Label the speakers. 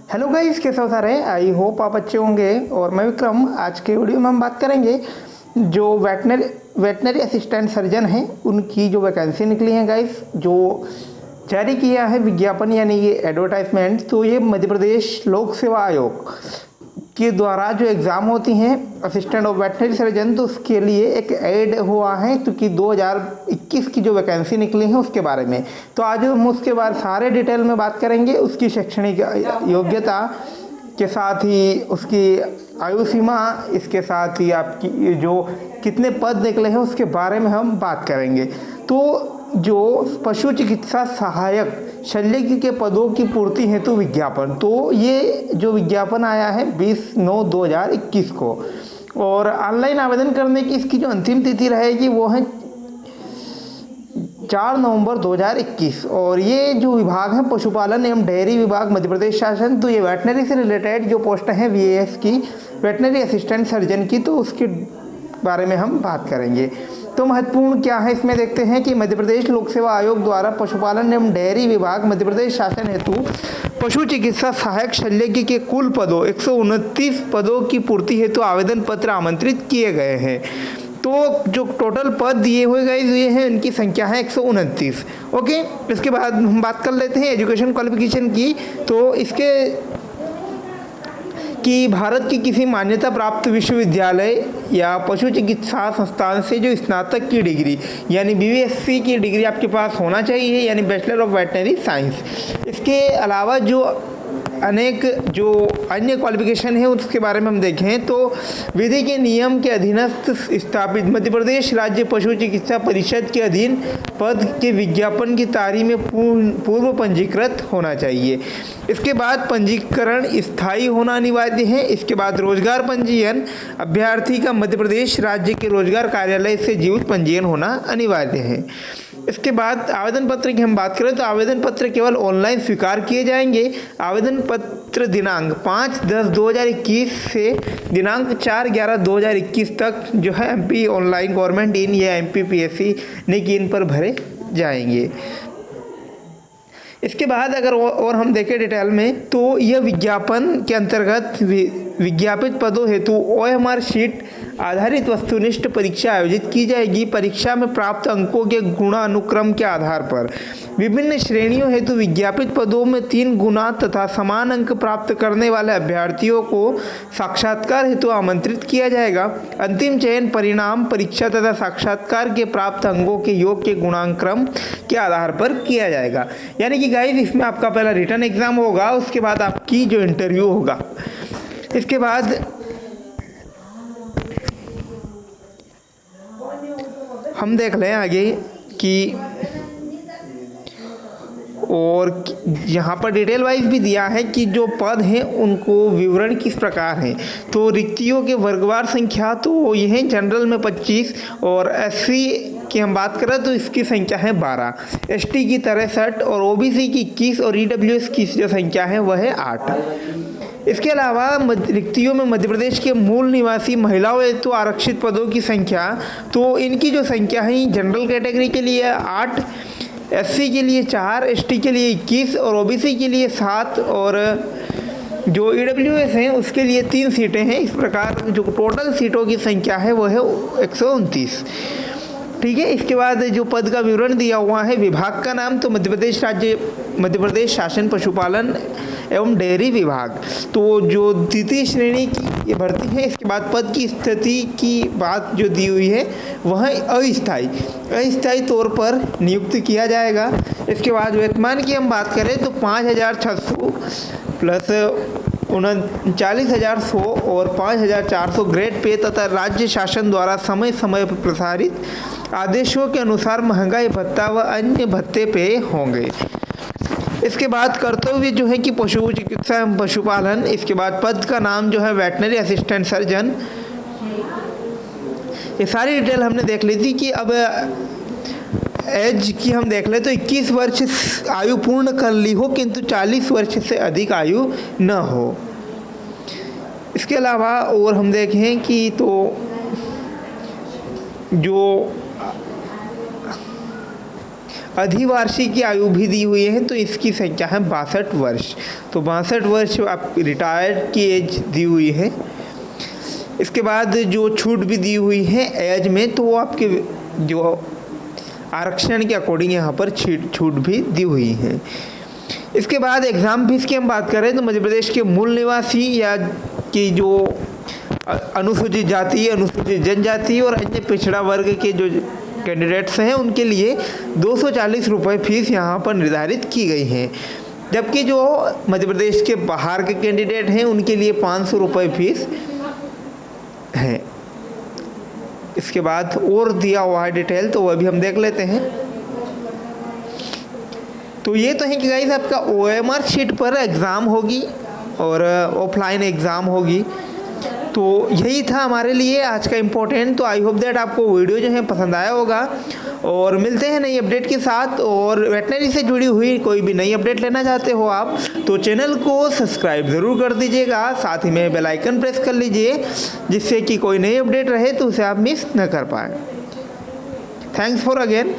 Speaker 1: Hello guys, कैसे हो सारे? आई होप आप अच्छे होंगे। और मैं विक्रम। आज के वीडियो में हम बात करेंगे जो वेटनरी असिस्टेंट सर्जन हैं उनकी जो वैकेंसी निकली है गाइस, जो जारी किया है विज्ञापन यानी ये एडवर्टाइजमेंट। तो ये मध्य प्रदेश लोक सेवा आयोग के द्वारा जो एग्ज़ाम होती हैं असिस्टेंट ऑफ वेटनरी सर्जन, तो उसके लिए एक ऐड हुआ है क्योंकि 2021 की जो वैकेंसी निकली है उसके बारे में। तो आज हम उसके बाद सारे डिटेल में बात करेंगे, उसकी शैक्षणिक योग्यता के साथ ही उसकी आयु सीमा, इसके साथ ही आपकी जो कितने पद निकले हैं उसके बारे में हम बात करेंगे। तो जो पशु चिकित्सा सहायक शल्यकी के पदों की पूर्ति हेतु विज्ञापन, तो ये जो विज्ञापन आया है 20/9/2021 को, और ऑनलाइन आवेदन करने की इसकी जो अंतिम तिथि रहेगी वो है 4 नवंबर 2021। और ये जो विभाग है पशुपालन एवं डेयरी विभाग मध्य प्रदेश शासन, तो ये वेटनरी से रिलेटेड जो पोस्ट है VAS की, वेटनरी असिस्टेंट सर्जन की, तो उसके बारे में हम बात करेंगे। तो महत्वपूर्ण क्या है इसमें देखते हैं कि मध्य प्रदेश लोक सेवा आयोग द्वारा पशुपालन एवं डेयरी विभाग मध्य प्रदेश शासन हेतु पशु चिकित्सा सहायक शल्यकी के कुल पदों 129 पदों की पूर्ति हेतु आवेदन पत्र आमंत्रित किए गए हैं। तो जो टोटल पद दिए हुए गए ये हैं, इनकी संख्या है 129। ओके, इसके बाद हम बात कर लेते हैं एजुकेशन क्वालिफिकेशन की। तो इसके कि भारत की किसी मान्यता प्राप्त विश्वविद्यालय या पशु चिकित्सा संस्थान से जो स्नातक की डिग्री यानी BSc की डिग्री आपके पास होना चाहिए, यानी बैचलर ऑफ वेटनरी साइंस। इसके अलावा जो अनेक जो अन्य क्वालिफिकेशन है उसके बारे में हम देखें तो विधि के नियम के अधीनस्थ स्थापित मध्य प्रदेश राज्य पशु चिकित्सा परिषद के अधीन पद के विज्ञापन की तारीख में पूर्व पंजीकृत होना चाहिए। इसके बाद पंजीकरण स्थायी होना अनिवार्य है। इसके बाद रोजगार पंजीयन, अभ्यर्थी का मध्य प्रदेश राज्य के रोजगार कार्यालय से जीवित पंजीयन होना अनिवार्य है। इसके बाद आवेदन पत्र की हम बात करें तो आवेदन पत्र केवल ऑनलाइन स्वीकार किए जाएंगे। आवेदन पत्र दिनांक 5/10/2021 से दिनांक 4/11/2021 तक जो है MP ऑनलाइन गवर्नमेंट इन या MPPSC निकीन पर भरे जाएंगे। इसके बाद अगर और हम देखें डिटेल में तो यह विज्ञापन के अंतर्गत विज्ञापित पदों हेतु OMR शीट आधारित वस्तुनिष्ठ परीक्षा आयोजित की जाएगी। परीक्षा में प्राप्त अंकों के गुणानुक्रम के आधार पर विभिन्न श्रेणियों हेतु विज्ञापित पदों में 3 गुना तथा समान अंक प्राप्त करने वाले अभ्यर्थियों को साक्षात्कार हेतु आमंत्रित किया जाएगा। अंतिम चयन परिणाम परीक्षा तथा साक्षात्कार के प्राप्त अंकों के योग के गुणानुक्रम के आधार पर किया जाएगा। यानी कि गाइस इसमें आपका पहला रिटन एग्जाम होगा, उसके बाद आपकी जो इंटरव्यू होगा। इसके बाद हम देख लें आगे कि और यहाँ पर डिटेल वाइज भी दिया है कि जो पद हैं उनको विवरण किस प्रकार हैं। तो रिक्तियों के वर्गवार संख्या तो ये है जनरल में 25 और SC की हम बात करें तो इसकी संख्या है 12, ST की 63 और OBC की 21 और EWS की जो संख्या है वह है 8। इसके अलावा रिक्तियों में मध्य प्रदेश के मूल निवासी महिलाओं हेतु आरक्षित पदों की संख्या, तो इनकी जो संख्या है जनरल कैटेगरी के लिए 8, SC के लिए 4, ST के लिए 21 और OBC के लिए 7 और जो EWS हैं उसके लिए 3 सीटें हैं। इस प्रकार जो टोटल सीटों की संख्या है वो है 129। ठीक है, इसके बाद जो पद का विवरण दिया हुआ है, विभाग का नाम तो मध्य प्रदेश शासन पशुपालन एवं डेयरी विभाग। तो जो द्वितीय श्रेणी की ये भर्ती है। इसके बाद पद की स्थिति की बात जो दी हुई है वह अस्थायी तौर पर नियुक्त किया जाएगा। इसके बाद वेतन की हम बात करें तो 5,600 प्लस 39,100 और 5,400 ग्रेड पे तथा राज्य शासन द्वारा समय समय पर प्रसारित आदेशों के अनुसार महंगाई भत्ता व अन्य भत्ते पे होंगे। इसके बाद कर्तव्य जो है कि पशु चिकित्सा एवं पशुपालन। इसके बाद पद का नाम जो है वेटनरी असिस्टेंट सर्जन। ये सारी डिटेल हमने देख ली थी कि अब एज की हम देख ले तो 21 वर्ष आयु पूर्ण कर ली हो किंतु 40 वर्ष से अधिक आयु न हो। इसके अलावा और हम देखें कि तो जो अधिवार्षिक की आयु भी दी हुई है, तो इसकी संख्या है 62 वर्ष। तो 62 वर्ष आप रिटायर्ड की एज दी हुई है। इसके बाद जो छूट भी दी हुई है एज में, तो वो आपके जो आरक्षण के अकॉर्डिंग यहाँ पर छूट भी दी हुई है। इसके बाद एग्ज़ाम फीस की हम बात करें तो मध्य प्रदेश के मूल निवासी या कि जो अनुसूचित जाति, अनुसूचित जनजाति और अन्य पिछड़ा वर्ग के जो कैंडिडेट्स हैं उनके लिए 240 रुपये फीस यहाँ पर निर्धारित की गई है। जबकि जो मध्य प्रदेश के बाहर के कैंडिडेट हैं उनके लिए 500 रुपये फीस है। इसके बाद और दिया हुआ है डिटेल, तो वह भी हम देख लेते हैं। तो ये तो है कि गाइस आपका OMR शीट पर एग्ज़ाम होगी और ऑफलाइन एग्ज़ाम होगी। तो यही था हमारे लिए आज का इम्पोर्टेंट। तो आई होप दैट आपको वीडियो जो है पसंद आया होगा और मिलते हैं नई अपडेट के साथ। और वेटनरी से जुड़ी हुई कोई भी नई अपडेट लेना चाहते हो आप तो चैनल को सब्सक्राइब ज़रूर कर दीजिएगा, साथ ही में बेल आइकन प्रेस कर लीजिए जिससे कि कोई नई अपडेट रहे तो उसे आप मिस न कर पाए। Thanks for again.